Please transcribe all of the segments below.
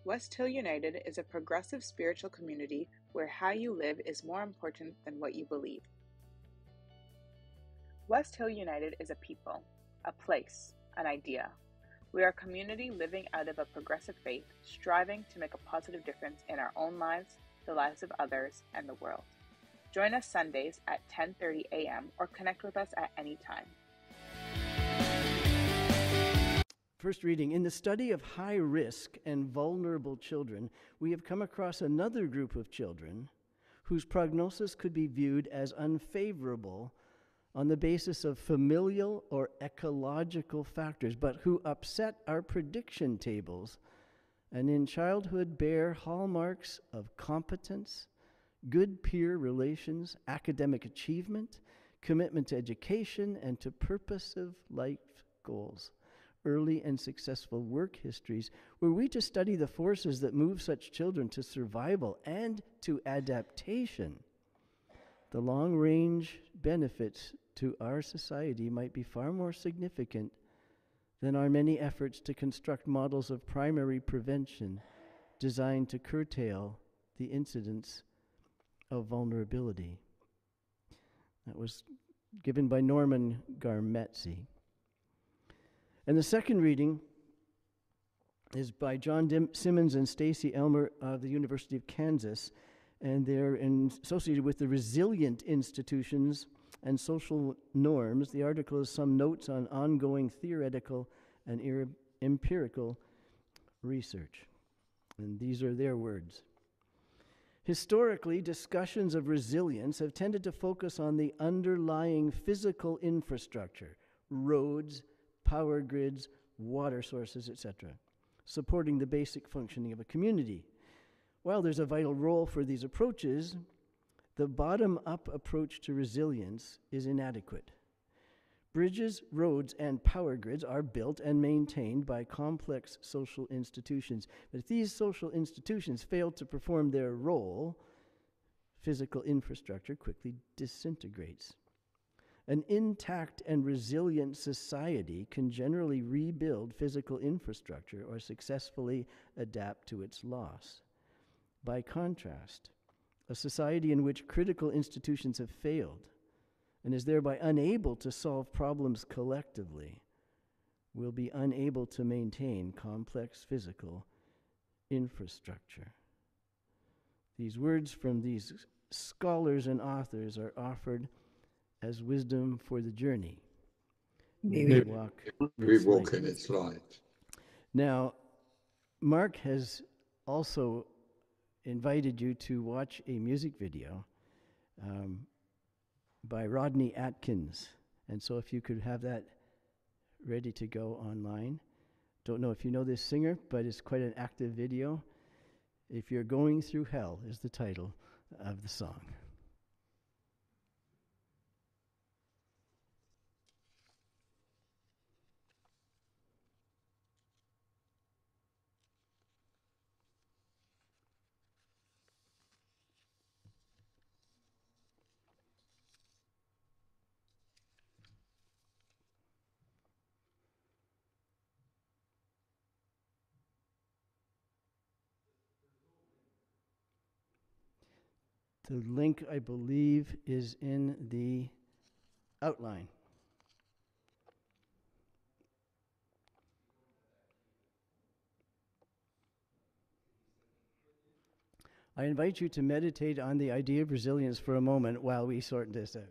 West Hill United is a progressive spiritual community where how you live is more important than what you believe. West Hill United is a people, a place, an idea. We are a community living out of a progressive faith, striving to make a positive difference in our own lives, the lives of others, and the world. Join us Sundays at 10:30 a.m. or connect with us at any time. First reading, in the study of high-risk and vulnerable children, we have come across another group of children whose prognosis could be viewed as unfavorable on the basis of familial or ecological factors, but who upset our prediction tables and in childhood bear hallmarks of competence, good peer relations, academic achievement, commitment to education, and to purposive life goals. Early and successful work histories, were we to study the forces that move such children to survival and to adaptation, the long-range benefits to our society might be far more significant than our many efforts to construct models of primary prevention designed to curtail the incidence of vulnerability. That was given by Norman Garmetzi. And the second reading is by John Simmons and Stacy Elmer of the University of Kansas, and they're associated with the resilient institutions and social norms. The article is some notes on ongoing theoretical and empirical research. And these are their words. Historically, discussions of resilience have tended to focus on the underlying physical infrastructure, roads, power grids, water sources, etc., supporting the basic functioning of a community. While there's a vital role for these approaches, the bottom-up approach to resilience is inadequate. Bridges, roads, and power grids are built and maintained by complex social institutions. But if these social institutions fail to perform their role, physical infrastructure quickly disintegrates. An intact and resilient society can generally rebuild physical infrastructure or successfully adapt to its loss. By contrast, a society in which critical institutions have failed and is thereby unable to solve problems collectively will be unable to maintain complex physical infrastructure. These words from these scholars and authors are offered as wisdom for the journey. We walk in its light. Now, Mark has also invited you to watch a music video by Rodney Atkins. And so if you could have that ready to go online. Don't know if you know this singer, but it's quite an active video. If You're Going Through Hell is the title of the song. The link, I believe, is in the outline. I invite you to meditate on the idea of resilience for a moment while we sort this out.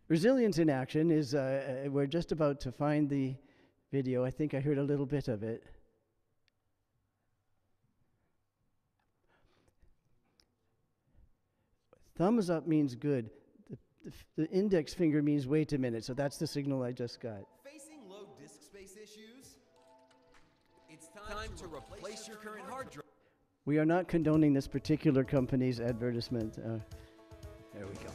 Resilience in action is, we're just about to find the video. I think I heard a little bit of it. Thumbs up means good. The index finger means wait a minute, so that's the signal I just got. Facing low disk space issues? It's time to replace your current hard drive. We are not condoning this particular company's advertisement. There we go.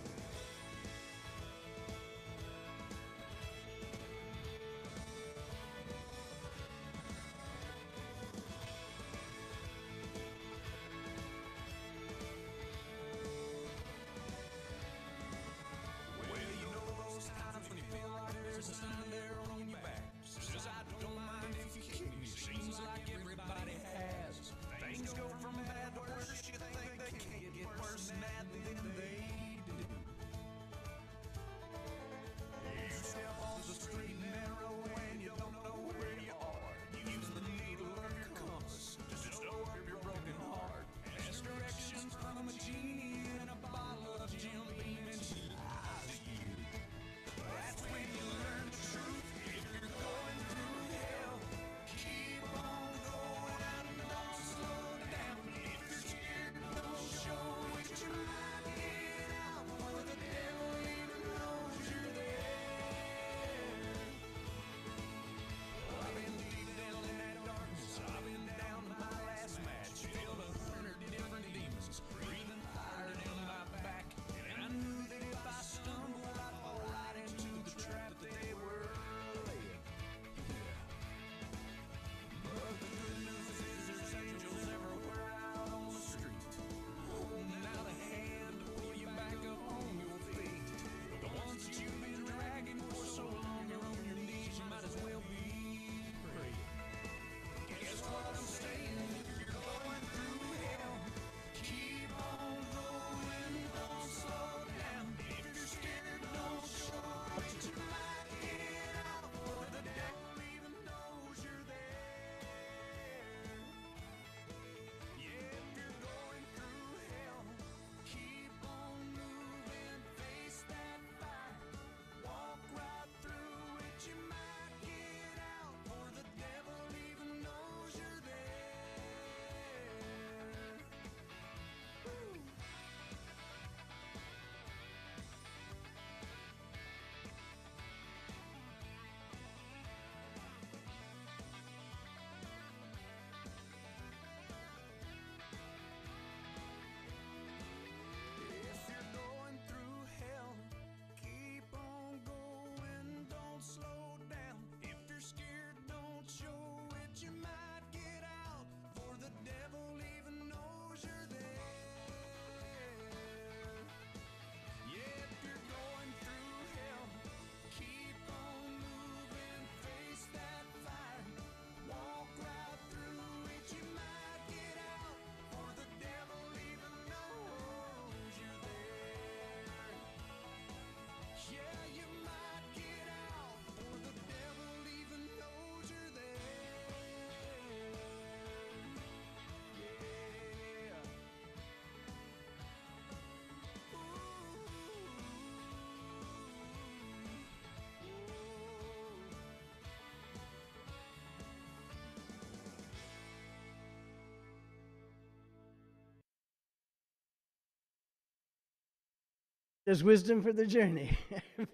There's wisdom for the journey.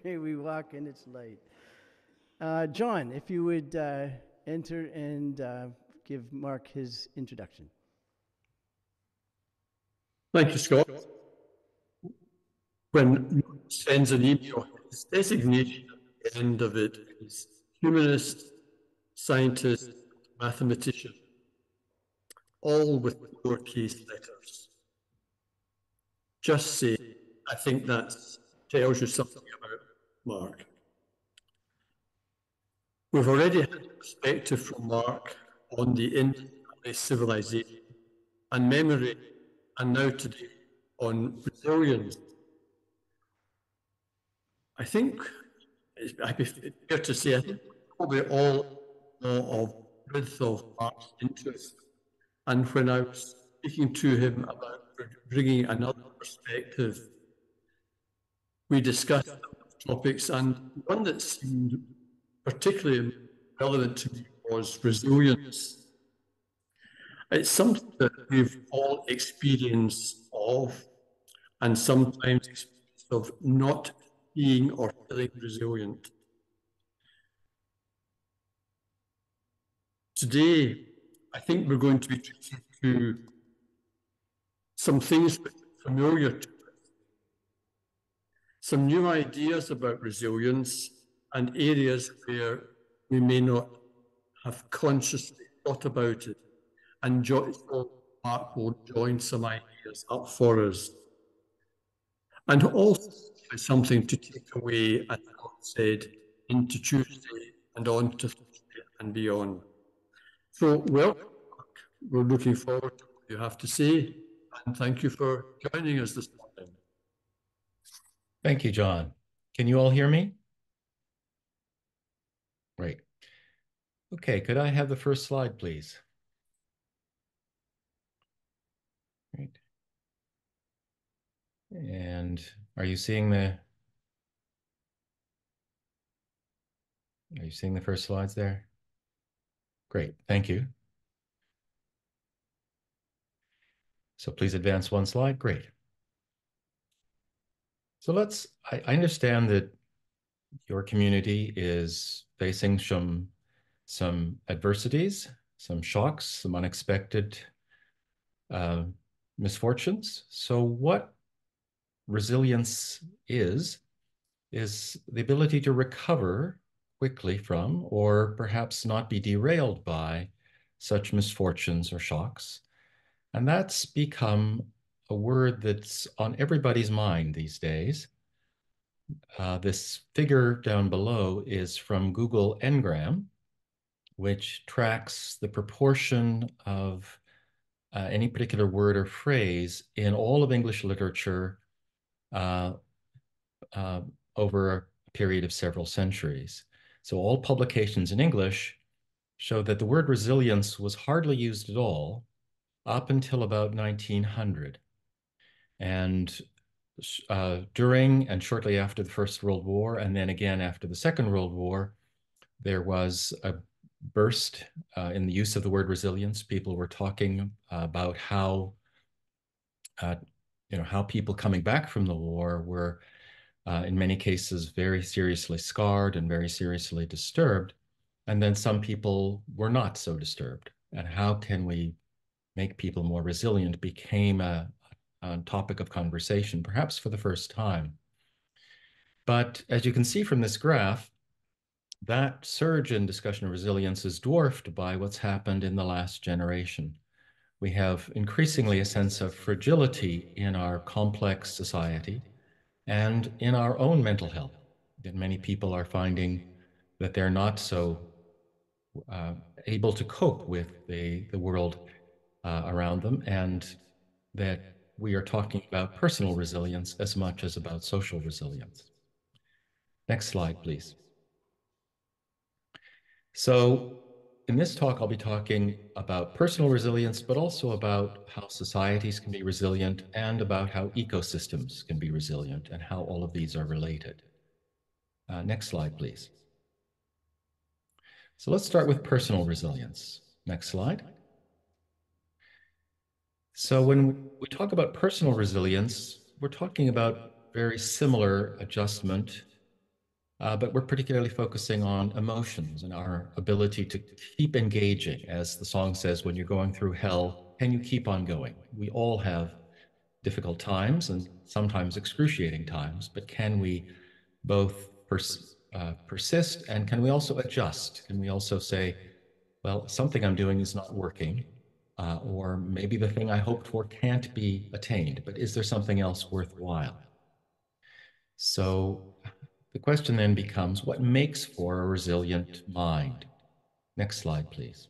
May we walk in its light. John, if you would enter and give Mark his introduction. Thank you, Scott. When sends an email, his designation at the end of it is humanist, scientist, mathematician, all with lowercase letters. Just say, I think that tells you something about Mark. We've already had a perspective from Mark on the Indian civilization and memory, and now today on resilience. I think I'd be fair to say, I think probably all know of breadth of Mark's interest. And when I was speaking to him about bringing another perspective, we discussed topics, and one that seemed particularly relevant to me was resilience. It's something that we've all experienced of, and sometimes experienced of not being or feeling resilient. Today, I think we're going to be talking through some things that are familiar to us, some new ideas about resilience, and areas where we may not have consciously thought about it. And Mark will join some ideas up for us. And also something to take away, as God said, into Tuesday and on to Thursday and beyond. So, well, we're looking forward to what you have to say, and thank you for joining us this morning. Thank you, John. Can you all hear me? Great. Okay, could I have the first slide, please? Great. And are you seeing the first slides there? Great, thank you. So please advance one slide. Great. So I understand that your community is facing some adversities, some shocks, some unexpected misfortunes. So what resilience is the ability to recover quickly from, or perhaps not be derailed by, such misfortunes or shocks. And that's become a word that's on everybody's mind these days. This figure down below is from Google Ngram, which tracks the proportion of any particular word or phrase in all of English literature over a period of several centuries. So all publications in English show that the word resilience was hardly used at all up until about 1900. And during and shortly after the First World War, and then again after the Second World War, there was a burst in the use of the word resilience. People were talking about how people coming back from the war were in many cases very seriously scarred and very seriously disturbed. And then some people were not so disturbed. And how can we make people more resilient became a topic of conversation, perhaps for the first time. But as you can see from this graph, that surge in discussion of resilience is dwarfed by what's happened in the last generation. We have increasingly a sense of fragility in our complex society and in our own mental health. That many people are finding that they're not so able to cope with the world around them, and that we are talking about personal resilience as much as about social resilience. Next slide, please. So in this talk, I'll be talking about personal resilience, but also about how societies can be resilient and about how ecosystems can be resilient and how all of these are related. Next slide, please. So let's start with personal resilience. Next slide. So when we talk about personal resilience, we're talking about very similar adjustment, but we're particularly focusing on emotions and our ability to keep engaging. As the song says, when you're going through hell, can you keep on going? We all have difficult times and sometimes excruciating times, but can we both persist, and can we also adjust? Can we also say, well, something I'm doing is not working, or maybe the thing I hoped for can't be attained, but is there something else worthwhile? So the question then becomes, what makes for a resilient mind? Next slide, please.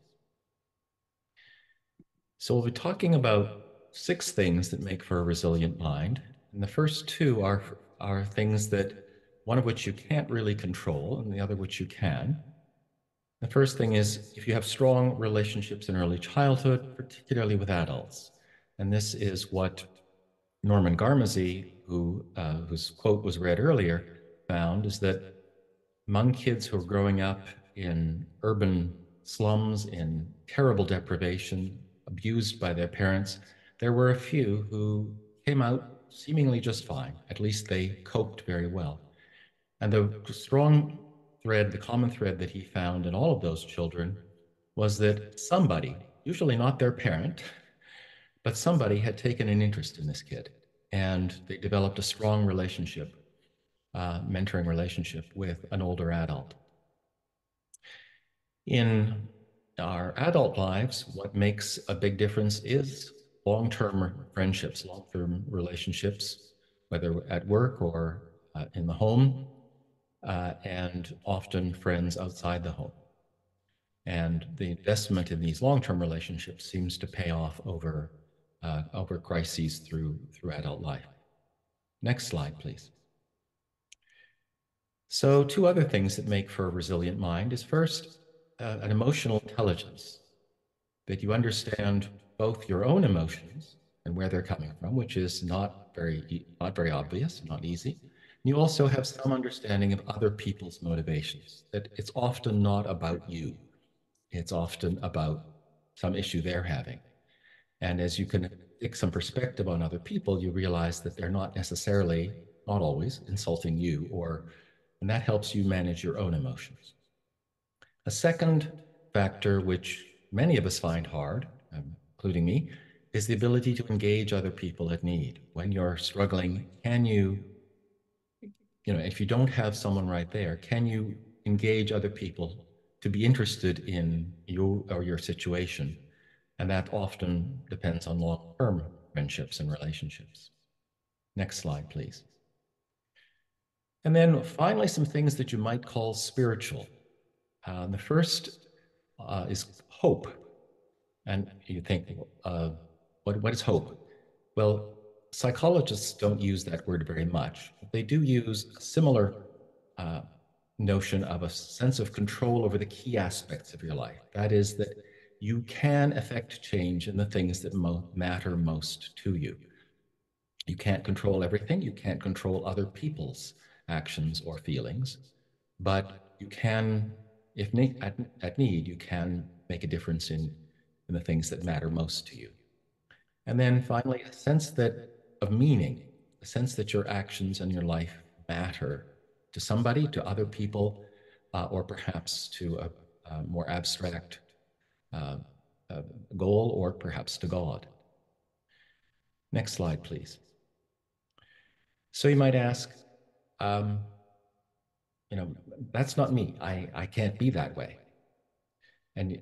So we'll be talking about 6 things that make for a resilient mind. And the first 2 are things that, one of which you can't really control and the other which you can. The first thing is if you have strong relationships in early childhood, particularly with adults. And this is what Norman Garmezy, whose quote was read earlier, found, is that among kids who are growing up in urban slums, in terrible deprivation, abused by their parents, there were a few who came out seemingly just fine. At least they coped very well. And the strong thread, the common thread that he found in all of those children was that somebody, usually not their parent, but somebody had taken an interest in this kid, and they developed a strong relationship, mentoring relationship with an older adult. In our adult lives, what makes a big difference is long-term friendships, long-term relationships, whether at work or in the home, and often friends outside the home. And the investment in these long-term relationships seems to pay off over crises through adult life. Next slide, please. So 2 other things that make for a resilient mind is first, an emotional intelligence, that you understand both your own emotions and where they're coming from, which is not very obvious, not easy. You also have some understanding of other people's motivations, that it's often not about you. It's often about some issue they're having. And as you can take some perspective on other people, you realize that they're not necessarily, not always, insulting you, and that helps you manage your own emotions. A second factor, which many of us find hard, including me, is the ability to engage other people at need. When you're struggling, can you, if you don't have someone right there, can you engage other people to be interested in you or your situation? And that often depends on long-term friendships and relationships. Next slide, please. And then finally, some things that you might call spiritual. The first is hope. And you think, what is hope? Well, psychologists don't use that word very much. They do use a similar notion of a sense of control over the key aspects of your life. That is, that you can affect change in the things that matter most to you. You can't control everything. You can't control other people's actions or feelings, but you can, if at need, you can make a difference in the things that matter most to you. And then finally, a sense of meaning, a sense that your actions and your life matter to somebody, to other people, or perhaps to a more abstract goal, or perhaps to God. Next slide, please. So you might ask, that's not me. I can't be that way. And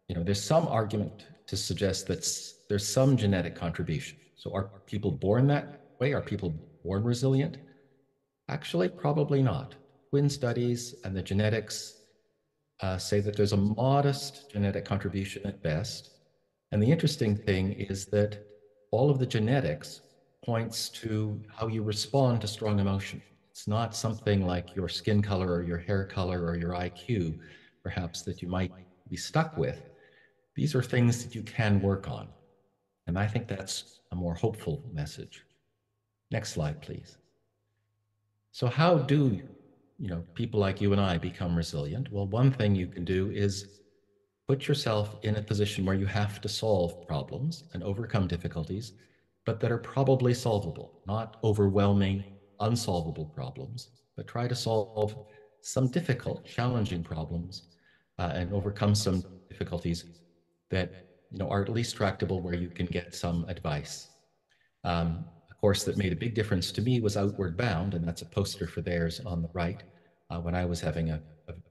there's some argument to suggest that there's some genetic contribution. So are people born that way? Are people born resilient? Actually, probably not. Twin studies and the genetics say that there's a modest genetic contribution at best. And the interesting thing is that all of the genetics points to how you respond to strong emotion. It's not something like your skin color or your hair color or your IQ, perhaps, that you might be stuck with. These are things that you can work on. And I think that's a more hopeful message. Next slide, please. So how do people like you and I become resilient? Well, one thing you can do is put yourself in a position where you have to solve problems and overcome difficulties but that are probably solvable, not overwhelming, unsolvable problems, but try to solve some difficult, challenging problems and overcome some difficulties that are at least tractable where you can get some advice. A course that made a big difference to me was Outward Bound, and that's a poster for theirs on the right, when I was having a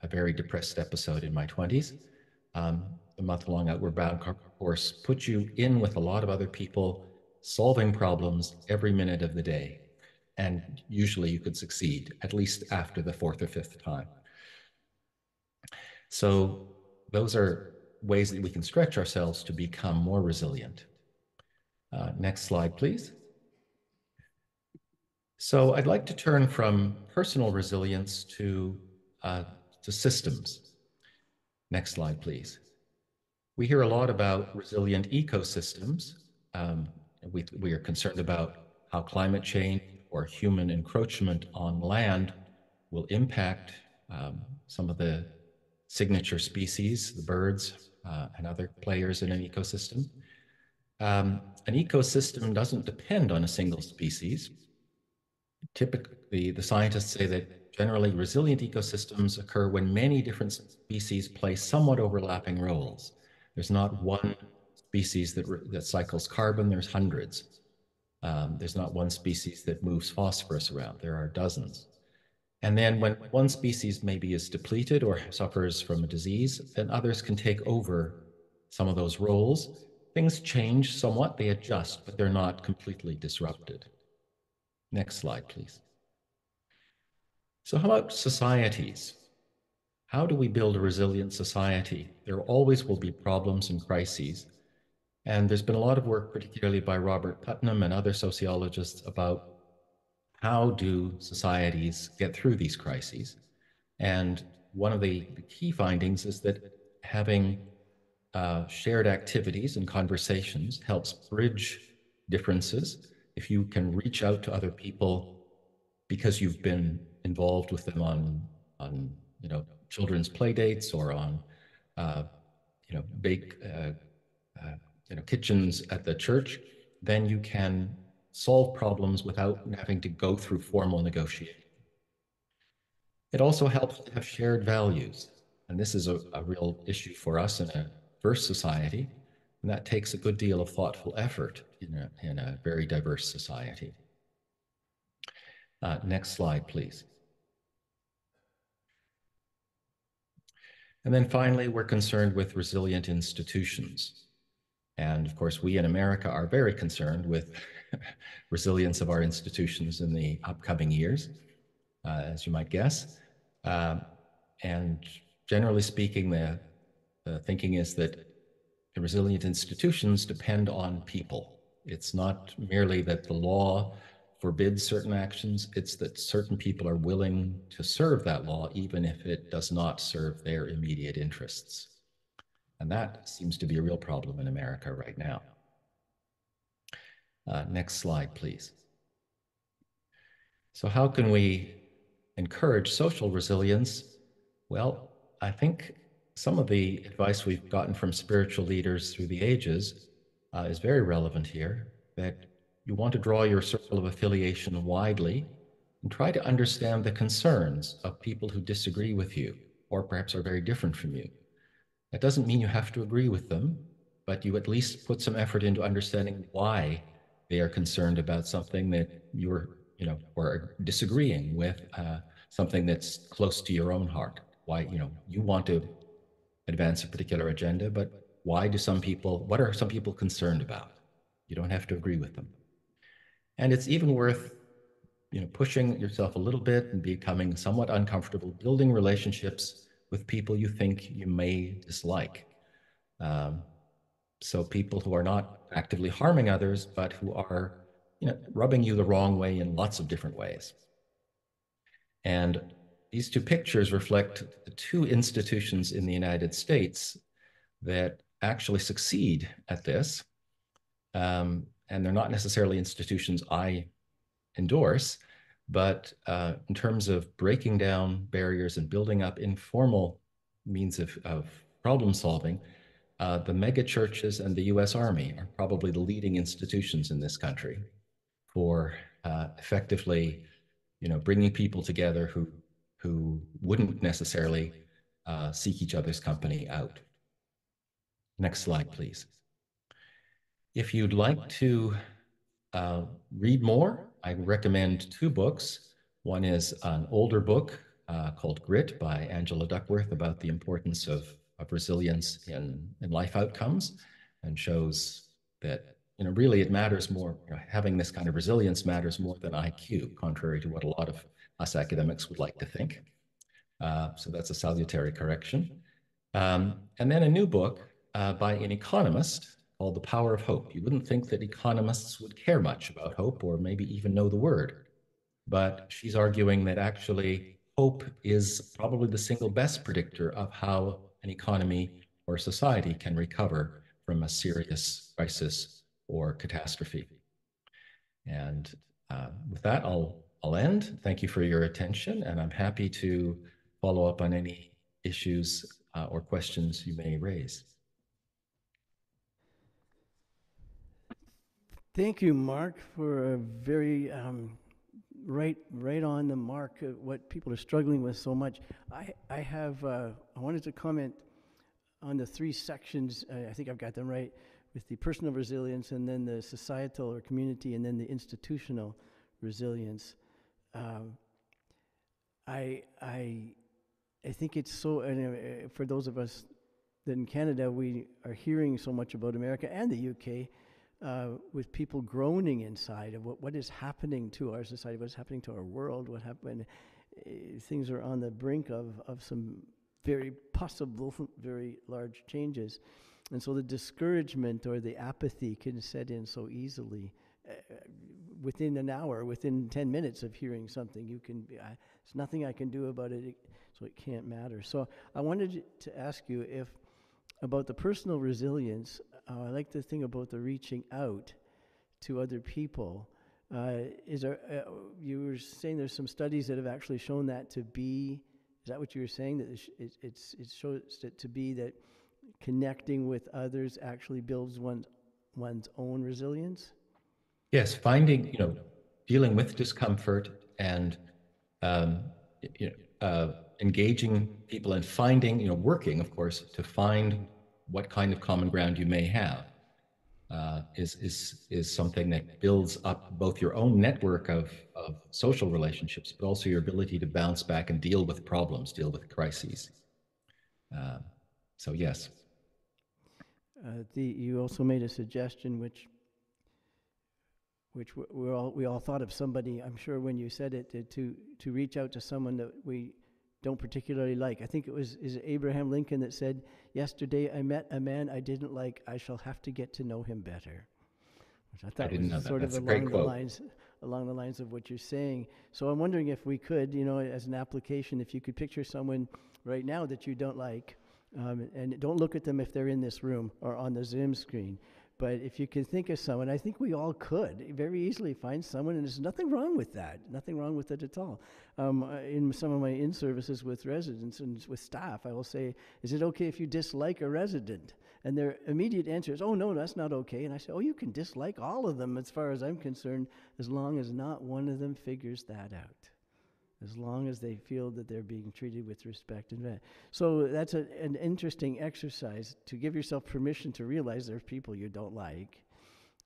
very depressed episode in my 20s. The month-long Outward Bound course puts you in with a lot of other people, solving problems every minute of the day. And usually you could succeed, at least after the fourth or fifth time. So those are ways that we can stretch ourselves to become more resilient. Next slide, please. So I'd like to turn from personal resilience to systems. Next slide, please. We hear a lot about resilient ecosystems. We are concerned about how climate change or human encroachment on land will impact some of the signature species, the birds and other players in an ecosystem. An ecosystem doesn't depend on a single species. Typically, the scientists say that generally resilient ecosystems occur when many different species play somewhat overlapping roles. There's not one species that cycles carbon, there's hundreds. There's not one species that moves phosphorus around, there are dozens. And then when one species maybe is depleted or suffers from a disease, then others can take over some of those roles. Things change somewhat, they adjust, but they're not completely disrupted. Next slide, please. So how about societies? How do we build a resilient society? There always will be problems and crises. And there's been a lot of work, particularly by Robert Putnam and other sociologists, about how do societies get through these crises. And one of the key findings is that having shared activities and conversations helps bridge differences. If you can reach out to other people because you've been involved with them on children's play dates or on bake kitchens at the church, then you can solve problems without having to go through formal negotiation. It also helps to have shared values, and this is a real issue for us in a diverse society, and that takes a good deal of thoughtful effort in a very diverse society. Next slide, please. And then finally, we're concerned with resilient institutions. And of course, we in America are very concerned with resilience of our institutions in the upcoming years, as you might guess. And generally speaking, the thinking is that the resilient institutions depend on people. It's not merely that the law forbids certain actions, it's that certain people are willing to serve that law, even if it does not serve their immediate interests. And that seems to be a real problem in America right now. Next slide, please. So how can we encourage social resilience? Well, I think some of the advice we've gotten from spiritual leaders through the ages is very relevant here, that you want to draw your circle of affiliation widely and try to understand the concerns of people who disagree with you or perhaps are very different from you. That doesn't mean you have to agree with them, but you at least put some effort into understanding why they are concerned about something that you're, or disagreeing with, something that's close to your own heart. Why, you want to advance a particular agenda, but what are some people concerned about? You don't have to agree with them. And it's even worth, pushing yourself a little bit and becoming somewhat uncomfortable, building relationships with people you think you may dislike. So people who are not actively harming others, but who are, rubbing you the wrong way in lots of different ways. And these two pictures reflect the two institutions in the United States that actually succeed at this. And they're not necessarily institutions I endorse, but in terms of breaking down barriers and building up informal means of problem solving, the mega churches and the US Army are probably the leading institutions in this country for effectively, bringing people together who wouldn't necessarily seek each other's company out. Next slide, please. If you'd like to read more, I recommend two books. One is an older book called Grit by Angela Duckworth about the importance of resilience in life outcomes, and shows that really it matters more. Having this kind of resilience matters more than IQ, contrary to what a lot of us academics would like to think. So that's a salutary correction. And then a new book by an economist called The Power of Hope. You wouldn't think that economists would care much about hope or maybe even know the word, but she's arguing that actually hope is probably the single best predictor of how an economy or society can recover from a serious crisis or catastrophe. And with that, I'll end. Thank you for your attention, and I'm happy to follow up on any issues or questions you may raise. Thank you, Mark, for a very right on the mark of what people are struggling with so much. I wanted to comment on the three sections. I think I've got them right, with the personal resilience, and then the societal or community, and then the institutional resilience. I think it's so, and for those of us that in Canada, we are hearing so much about America and the UK, with people groaning inside of what is happening to our society, what's happening to our world, what happened. Things are on the brink of some very possible, very large changes. And so the discouragement or the apathy can set in so easily. Within an hour, within 10 minutes of hearing something, there's nothing I can do about it, so it can't matter. So I wanted to ask you about the personal resilience. I like the thing about the reaching out to other people. You were saying there's some studies that have actually shown that to be, is that what you were saying? That it shows it to be that connecting with others actually builds one's own resilience? Yes, finding, dealing with discomfort and engaging people and finding, working, of course, to find what kind of common ground you may have is something that builds up both your own network of social relationships, but also your ability to bounce back and deal with problems, deal with crises. So yes. You also made a suggestion which we all thought of somebody, I'm sure when you said it, to reach out to someone that we don't particularly like. I think is it Abraham Lincoln that said, "Yesterday I met a man I didn't like. I shall have to get to know him better." Which I thought was sort of along the lines of what you're saying. So I'm wondering if we could, as an application, if you could picture someone right now that you don't like, and don't look at them if they're in this room or on the Zoom screen. But if you can think of someone, I think we all could very easily find someone, and there's nothing wrong with that, nothing wrong with it at all. In some of my in-services with residents and with staff, I will say, is it okay if you dislike a resident? And their immediate answer is, oh, no, that's not okay. And I say, oh, you can dislike all of them as far as I'm concerned, as long as not one of them figures that out. As long as they feel that they're being treated with respect and that. So that's an interesting exercise, to give yourself permission to realize there's people you don't like,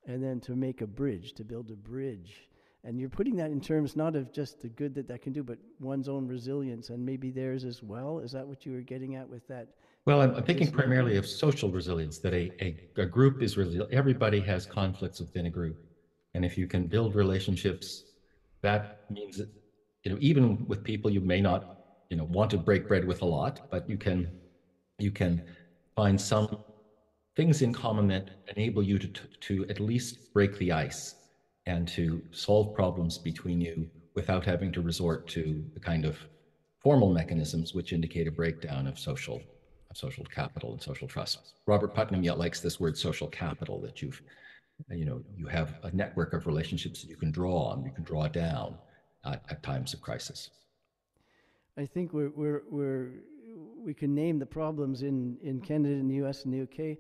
and then to make a bridge, to build a bridge. And you're putting that in terms not of just the good that can do, but one's own resilience and maybe theirs as well. Is that what you were getting at with that? Well, I'm thinking primarily of social resilience, that a group is resilient. Everybody has conflicts within a group. And if you can build relationships, that means that even with people you may not, want to break bread with a lot, but you can find some things in common that enable you to at least break the ice and to solve problems between you without having to resort to the kind of formal mechanisms which indicate a breakdown of social capital and social trust. Robert Putnam yet likes this word social capital, that you have a network of relationships that you can draw on, you can draw down at times of crisis. I think we can name the problems in Canada and the US and the UK,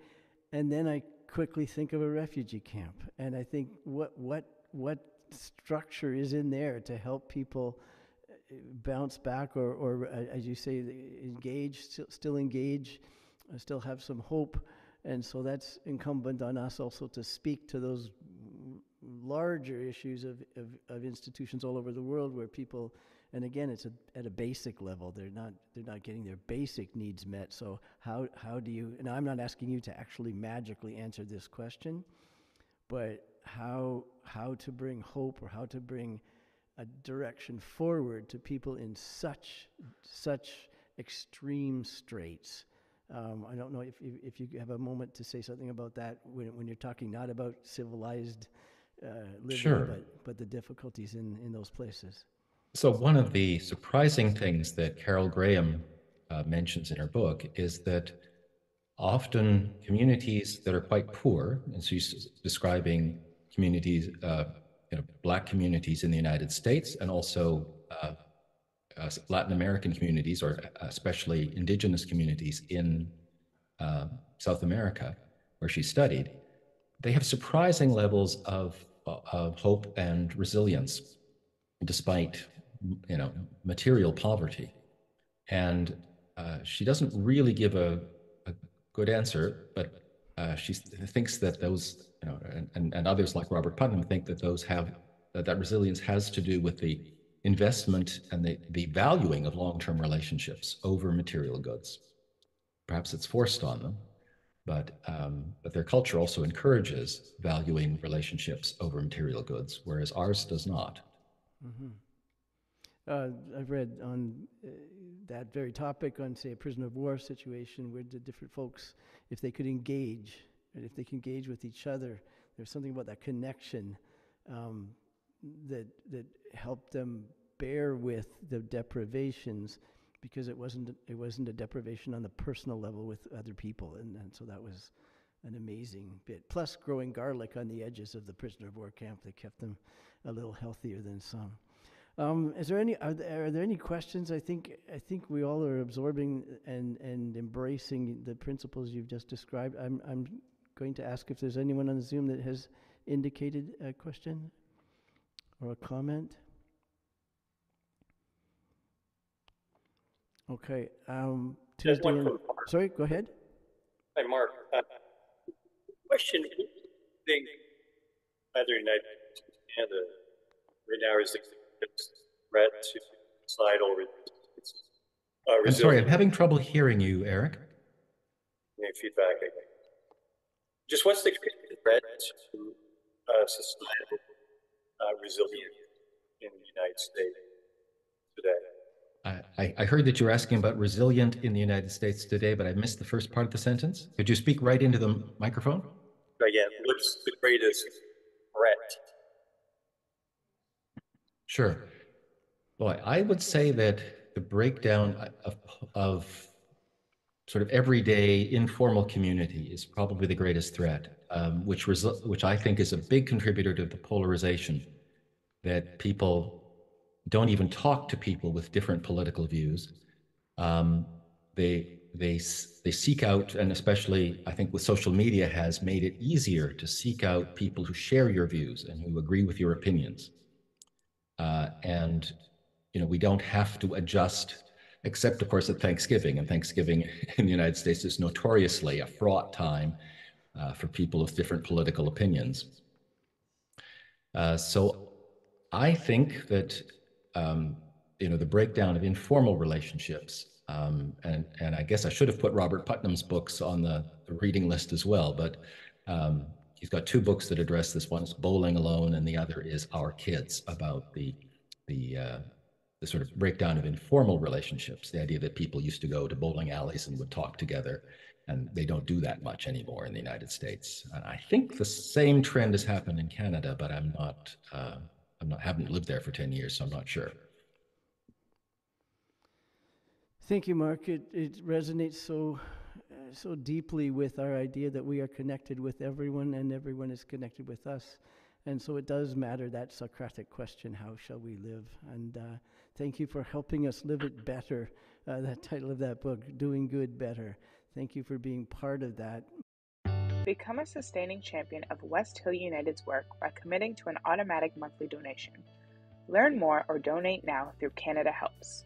and then I quickly think of a refugee camp. And I think what structure is in there to help people bounce back or as you say, engage, still engage, still have some hope. And so that's incumbent on us also to speak to those larger issues of institutions all over the world where people, and again, it's at a basic level. They're not getting their basic needs met. So how do you? And I'm not asking you to actually magically answer this question, but how to bring hope or how to bring a direction forward to people in such extreme straits. I don't know if you have a moment to say something about that when you're talking not about civilized living, Sure. but the difficulties in those places. So one of the surprising things that Carol Graham mentions in her book is that often communities that are quite poor, and she's describing communities, Black communities in the United States, and also Latin American communities, or especially indigenous communities in South America, where she studied, they have surprising levels of hope and resilience, despite material poverty. And she doesn't really give a good answer, but she thinks that those, and others like Robert Putnam think that those have that resilience has to do with the investment and the valuing of long-term relationships over material goods. Perhaps it's forced on them, but their culture also encourages valuing relationships over material goods, whereas ours does not. Mm-hmm. I've read on that very topic on, say, a prisoner of war situation where the different folks, if they could engage, and if they can engage with each other, there's something about that connection that helped them bear with the deprivations, because it wasn't a deprivation on the personal level with other people, and so that was an amazing bit. Plus, growing garlic on the edges of the prisoner of war camp that kept them a little healthier than some. Are there any questions? I think we all are absorbing and embracing the principles you've just described. I'm going to ask if there's anyone on the Zoom that has indicated a question or a comment. Okay. Tuesday. Sorry, go ahead. Hi, Mark. Question: do you think either United States or Canada right now is the threat to societal resilience? I'm sorry, I'm having trouble hearing you, Eric. Any feedback? Just what's the threat to societal resilience in the United States today? I heard that you were asking about resilient in the United States today, but I missed the first part of the sentence. Could you speak right into the microphone? Again, what's the greatest threat? Sure. Boy, I would say that the breakdown of sort of everyday informal community is probably the greatest threat, which I think is a big contributor to the polarization, that people don't even talk to people with different political views. They seek out, and especially I think with social media has made it easier to seek out people who share your views and who agree with your opinions. And we don't have to adjust, except of course at Thanksgiving. And Thanksgiving in the United States is notoriously a fraught time for people with different political opinions. So I think that the breakdown of informal relationships, and I guess I should have put Robert Putnam's books on the reading list as well, but he's got two books that address this. One is Bowling Alone, and the other is Our Kids, about the sort of breakdown of informal relationships, the idea that people used to go to bowling alleys and would talk together, and they don't do that much anymore in the United States. And I think the same trend has happened in Canada, but haven't lived there for 10 years, so I'm not sure. Thank you, Mark. It resonates so deeply with our idea that we are connected with everyone and everyone is connected with us. And so it does matter, that Socratic question, how shall we live? And thank you for helping us live it better that title of that book, Doing Good Better. Thank you for being part of that. Become a sustaining champion of West Hill United's work by committing to an automatic monthly donation. Learn more or donate now through Canada Helps.